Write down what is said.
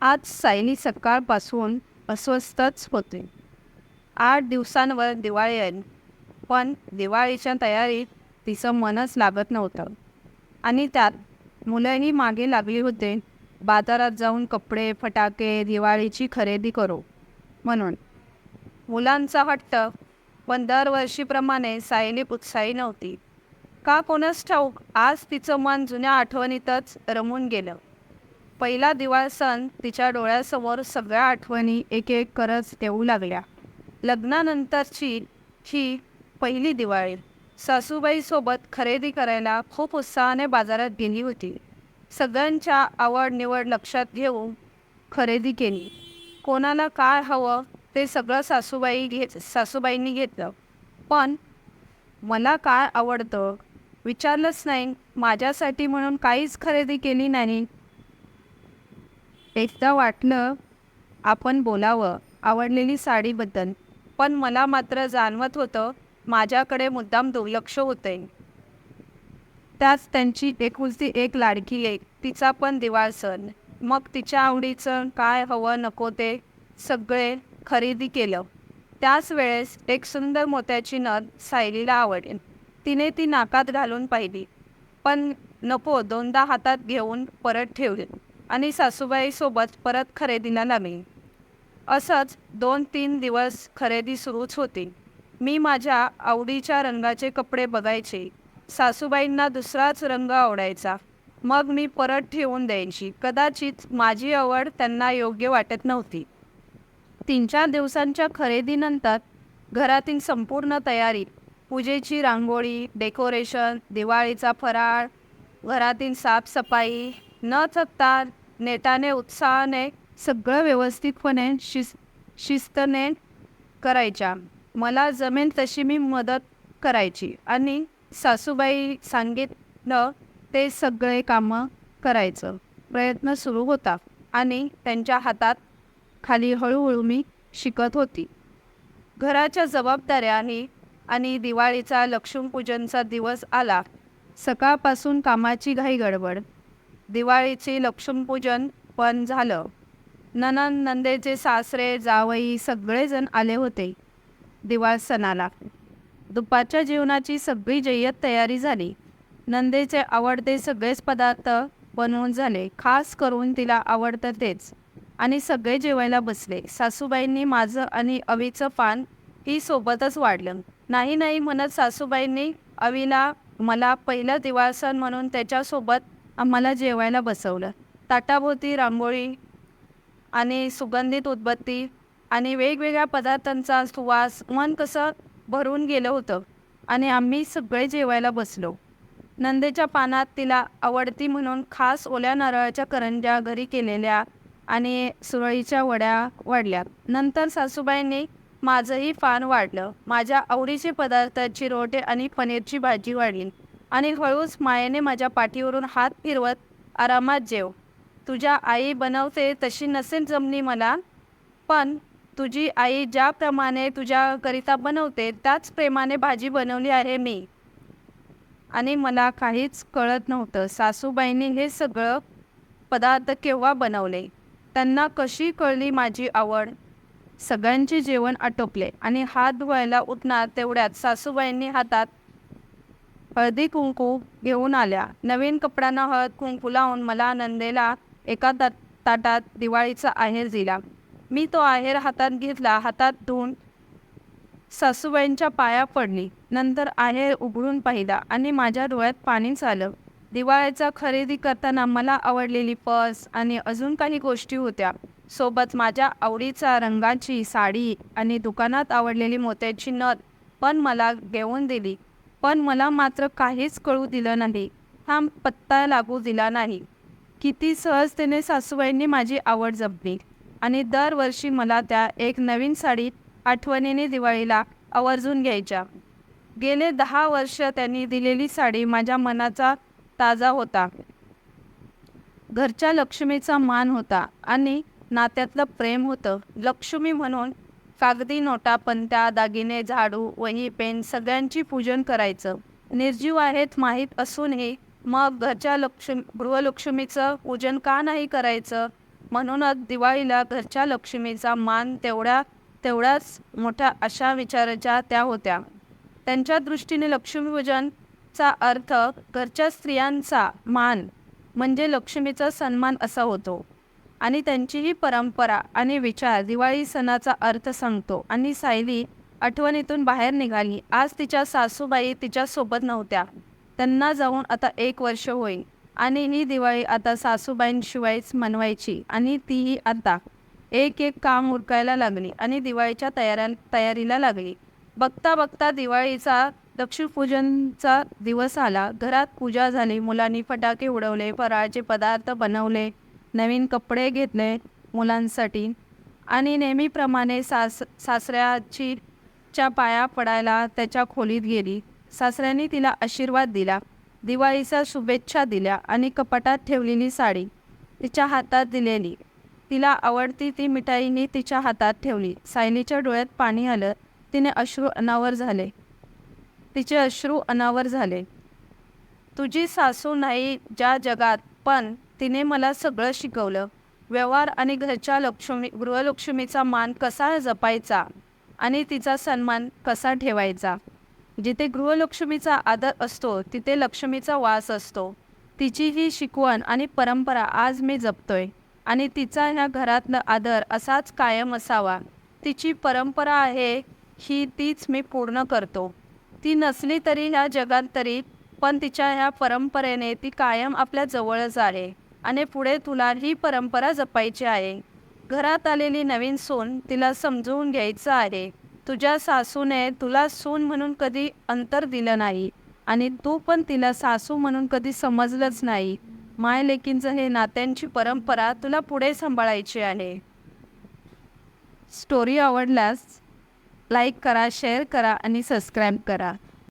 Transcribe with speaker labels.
Speaker 1: आज सायली सकाळपासून अस्वस्थच होते. 8 दिवसांवर दिवाळी येईल, पण दिवाळीच्या तयारीत तिचं मनच लागत नव्हतं. आणि त्यात मुलंही मागे लागली होते. बाजारात जाऊन कपडे, फटाके, दिवाळीची खरेदी करू म्हणून. मुलांचा हट्ट, पण दरवर्षीप्रमाणे सायली उत्साही नव्हती. का कोणास ठाऊक, आज तिचं मन जुन्या आठवणीतच रमून गेलं. पहिला दिवाळ सण तिच्या डोळ्यासमोर सगळ्या आठवणी एक एक करत येऊ लागल्या. लग्नानंतरची ही पहिली दिवाळी. सासूबाईसोबत खरेदी करायला खूप उत्साहाने बाजारात गेली होती. सगळ्यांच्या आवड निवड लक्षात घेऊन खरेदी केली. कोणाला काय हवं ते सगळं सासूबाईंनी घेतलं. पण मला काय आवडतं विचारलंच नाही. माझ्यासाठी म्हणून काहीच खरेदी केली नाही. एकदा वाटलं आपण बोलावं आवडलेली साडीबद्दल, पण मला मात्र जाणवत होतं माझ्याकडे मुद्दाम दुर्लक्ष होतंय. त्याच त्यांची एकुलती एक लाडकी एक, तिचा पण दिवाळ सण. मग तिच्या आवडीचं काय हवं नको ते सगळे खरेदी केलं. त्याच वेळेस एक सुंदर मोत्याची नथ सायलीला आवडेल. तिने ती नाकात घालून पाहिली, पण नको दोनदा हातात घेऊन परत ठेवली आणि सासूबाईसोबत परत खरेदीला लागली. असंच 2-3 दिवस खरेदी सुरूच होती. मी माझ्या आवडीच्या रंगाचे कपडे बघायचे. सासूबाईंना दुसराच रंग आवडायचा. मग मी परत ठेवून द्यायची. कदाचित माझी आवड त्यांना योग्य वाटत नव्हती. 3-4 दिवसांच्या खरेदीनंतर घरातील संपूर्ण तयारी, पूजेची रांगोळी, डेकोरेशन, दिवाळीचा फराळ, घरातील साफसफाई न थकता नेटाने उत्साहाने सगळं व्यवस्थितपणे शिस्तने करायच्या. मला जमेल तशी मी मदत करायची आणि सासूबाई सांगितलं ते सगळे कामं करायचं प्रयत्न सुरू होता आणि त्यांच्या हातात खाली हळूहळू मी शिकत होती. घराच्या जबाबदाऱ्याही आणि दिवाळीचा लक्ष्मीपूजनचा दिवस आला. सकाळपासून कामाची घाई गडबड. दिवाळीचे लक्ष्मीपूजन पण झालं. नणंद, नंदेचे सासरे, जावई सगळेजण आले होते दिवाळ सणाला. दुपारच्या जेवणाची सगळी जय्यत तयारी झाली. नंदेचे आवडते सगळेच पदार्थ बनवून झाले, खास करून तिला आवडतं तेच. आणि सगळे जेवायला बसले. सासूबाईंनी माझं आणि अवीचं पान ही सोबतच वाढलं. नाही नाही म्हणत सासूबाईंनी अवीला मला पहिला दिवाळ सण म्हणून त्याच्यासोबत आम्हाला जेवायला बसवलं. ताटाभोवती रांगोळी आणि सुगंधित उदबत्ती आणि वेगवेगळ्या पदार्थांचा सुवास मन कसं भरून गेलं होतं आणि आम्ही सगळे जेवायला बसलो. नंदेच्या पानात तिला आवडती म्हणून खास ओल्या नारळाच्या करंज्या घरी केलेल्या आणि सुरळीच्या वड्या वाढल्या. नंतर सासूबाईंनी माझंही पान वाढलं. माझ्या आवडीचे पदार्थ चिरोटे आणि पनीरची भाजी वाढली आणि हळूच मायेने माझ्या पाठीवरून हात फिरवत आरामात जेव. तुझ्या आई बनवते तशी नसेल जमली मला, पण तुझी आई ज्याप्रमाणे तुझ्याकरिता बनवते त्याच प्रेमाने भाजी बनवली आहे मी. आणि मला काहीच कळत नव्हतं सासूबाईंनी हे सगळं पदार्थ केव्हा बनवले. त्यांना कशी कळली माझी आवड. सगळ्यांचे जेवण आटोपले आणि हात धुवायला उठणार तेवढ्यात सासूबाईंनी हातात हळदी कुंकू घेऊन आल्या. नवीन कपड्यांना हळद कुंकू लावून मला नंदेला एका ताटात दिवाळीचा आहेर दिला. मी तो आहेर हातात घेतला. हातात धुवून सासूबाईंच्या पाया पडली. नंतर आहेर उघडून पाहिला आणि माझ्या डोळ्यात पाणीच आलं. दिवाळीचा खरेदी करताना मला आवडलेली पर्स आणि अजून काही गोष्टी होत्या. सोबत माझ्या आवडीचा रंगाची साडी आणि दुकानात आवडलेली मोत्याची नथ पण मला घेऊन दिली. पण मला मात्र काहीच कळू दिलं नाही. हा पत्ता लागू दिला नाही. किती सहजतेने सासूबाईंनी माझी आवड जपली आणि दरवर्षी मला त्या एक नवीन साडीत आठवणीने दिवाळीला आवर्जून घ्यायच्या. गेले 10 वर्ष त्यांनी दिलेली साडी माझ्या मनाचा ताजा होता. घरच्या लक्ष्मीचा मान होता आणि नात्यातलं प्रेम होतं. लक्ष्मी म्हणून कागदी नोटा, पंत्या, दागिने, झाडू, वही, पेन सगळ्यांची पूजन करायचं. निर्जीव आहेत माहीत असूनही मग घरच्या गृहलक्ष्मीचं पूजन का नाही करायचं. म्हणूनच दिवाळीला घरच्या लक्ष्मीचा मान तेवढ्याच मोठ्या अशा विचाराच्या त्या होत्या. त्यांच्या दृष्टीने लक्ष्मीपूजनचा अर्थ घरच्या स्त्रियांचा मान म्हणजे लक्ष्मीचा सन्मान असा होतो. आणि त्यांची ही परंपरा आणि विचार दिवाळी सणाचा अर्थ सांगतो. आणि सायली आठवणीतून बाहेर निघाली. आज तिच्या सासूबाई तिच्यासोबत नव्हत्या. त्यांना जाऊन आता 1 वर्ष होईल आणि ही दिवाळी आता सासूबाईंशिवायच मनवायची. आणि तीही आता एक काम उरकायला लागली आणि दिवाळीच्या तयारीला लागली. बघता बघता दिवाळीचा लक्ष्मीपूजनचा दिवस आला. घरात पूजा झाली. मुलांनी फटाके उडवले, फराळाचे पदार्थ बनवले, नवीन कपडे घेतले मुलांसाठी आणि नेहमीप्रमाणे सासऱ्याच्या पाया पडायला त्याच्या खोलीत गेली. सासऱ्यांनी तिला आशीर्वाद दिला, दिवाळीच्या शुभेच्छा दिल्या आणि कपाटात ठेवलेली साडी तिच्या हातात दिलेली, तिला आवडती ती मिठाईनी तिच्या हातात ठेवली. सायलीच्या डोळ्यात पाणी आलं. तिचे अश्रू अनावर झाले. तुझी सासू नाही ज्या जगात, पण तिने मला सगळं शिकवलं. व्यवहार आणि घरच्या गृहलक्ष्मीचा मान कसा जपायचा आणि तिचा सन्मान कसा ठेवायचा. जिथे गृहलक्ष्मीचा आदर असतो तिथे लक्ष्मीचा वास असतो. तिची ही शिकवण आणि परंपरा आज मी जपतोय आणि तिचा ह्या घरातला आदर असाच कायम असावा. तिची परंपरा आहे ही तीच मी पूर्ण करतो. ती नसली तरी ह्या जगात तरी, पण तिच्या ह्या परंपरेने ती कायम आपल्या जवळच आहे आणि पुढे तुला ही परंपरा जपायची आहे. घरात आलेली नवीन सून तिला समजवून घ्यायचं आहे. तुझ्या सासूने तुला सून म्हणून कधी अंतर दिलं नाही आणि तू पण तिला सासू म्हणून कधी समजलंच नाही. मायलेकींचं हे नात्यांची परंपरा तुला पुढे सांभाळायची आहे. स्टोरी आवडल्यास लाईक करा, शेअर करा आणि सबस्क्राईब करा.